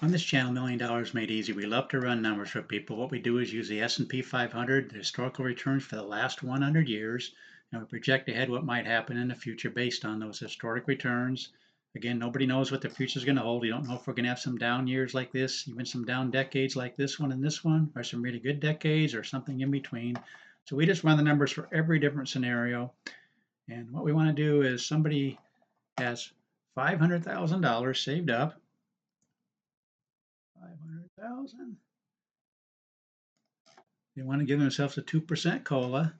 On this channel, $1 Million Made Easy, we love to run numbers for people. What we do is use the S&P 500, the historical returns for the last 100 years, and we project ahead what might happen in the future based on those historic returns. Again, nobody knows what the future is going to hold. You don't know if we're going to have some down years like this, even some down decades like this one and this one, or some really good decades, or something in between. So we just run the numbers for every different scenario. And what we want to do is somebody has $500,000 saved up. 500,000. They want to give themselves a 2% COLA.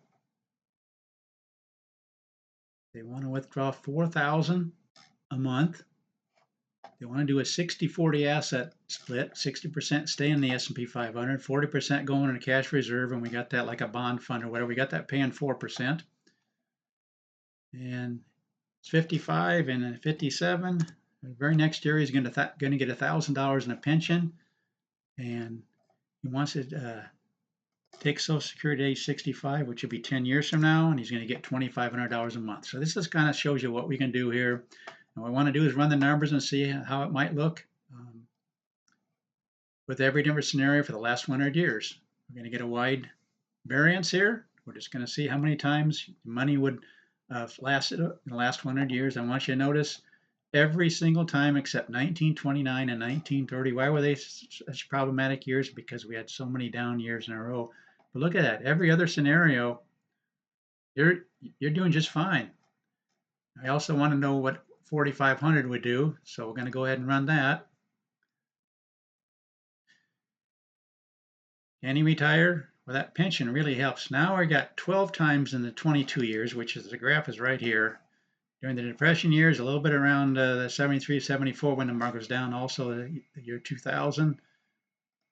They want to withdraw 4,000 a month. They want to do a 60-40 asset split, 60% stay in the S&P 500, 40% going in a cash reserve, and we got that like a bond fund or whatever. We got that paying 4%. And it's 55 and 57. The very next year he's going to get $1,000 in a pension, and he wants it take Social Security at age 65, which will be 10 years from now, and he's going to get $2,500 a month. So this just kind of shows you what we can do here. And what we want to do is run the numbers and see how it might look with every different scenario for the last 100 years. We're going to get a wide variance here. We're just going to see how many times money would lasted in the last 100 years. I want you to notice every single time except 1929 and 1930. Why were they such problematic years? Because we had so many down years in a row. But look at that. Every other scenario, you're doing just fine. I also want to know what 4,500 would do, so we're going to go ahead and run that. Can he retire? Well, that pension really helps. Now I got 12 times in the 22 years, which is the graph is right here. During the Depression years, a little bit around the 73, 74 when the market was down, also the year 2000.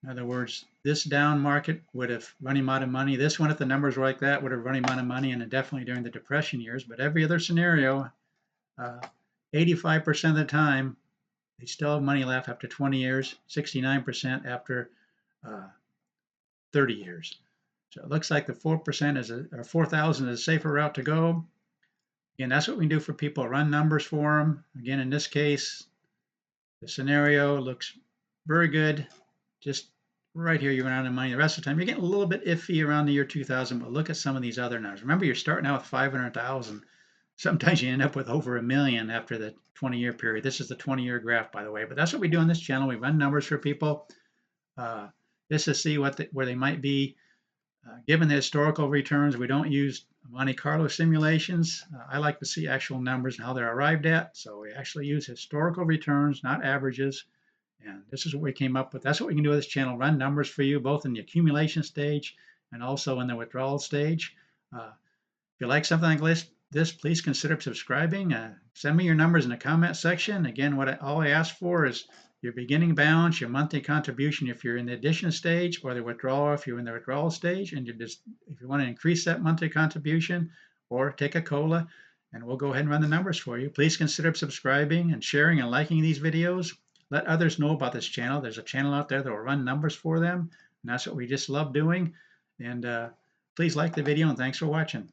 In other words, this down market would have run him out of money. This one, if the numbers were like that, would have run him out of money, and definitely during the Depression years. But every other scenario, 85% of the time, they still have money left after 20 years, 69% after 30 years. So it looks like the 4% is or 4,000 is a safer route to go. Again, that's what we do for people. Run numbers for them. Again, in this case, the scenario looks very good. Just right here, you run out of money. The rest of the time, you're getting a little bit iffy around the year 2000, but look at some of these other numbers. Remember, you're starting out with 500,000. Sometimes you end up with over $1 million after the 20-year period. This is the 20-year graph, by the way. But that's what we do on this channel. We run numbers for people just to see where they might be. Given the historical returns, we don't use Monte Carlo simulations. I like to see actual numbers and how they're arrived at. So we actually use historical returns, not averages. And this is what we came up with. That's what we can do with this channel, run numbers for you, both in the accumulation stage and also in the withdrawal stage. If you like something like this, please consider subscribing. Send me your numbers in the comment section. Again, all I ask for is your beginning balance, your monthly contribution if you're in the addition stage, or the withdrawal if you're in the withdrawal stage, and if you want to increase that monthly contribution or take a COLA, and we'll go ahead and run the numbers for you. Please consider subscribing and sharing and liking these videos. Let others know about this channel. There's a channel out there that will run numbers for them, and that's what we just love doing. And please like the video, and thanks for watching.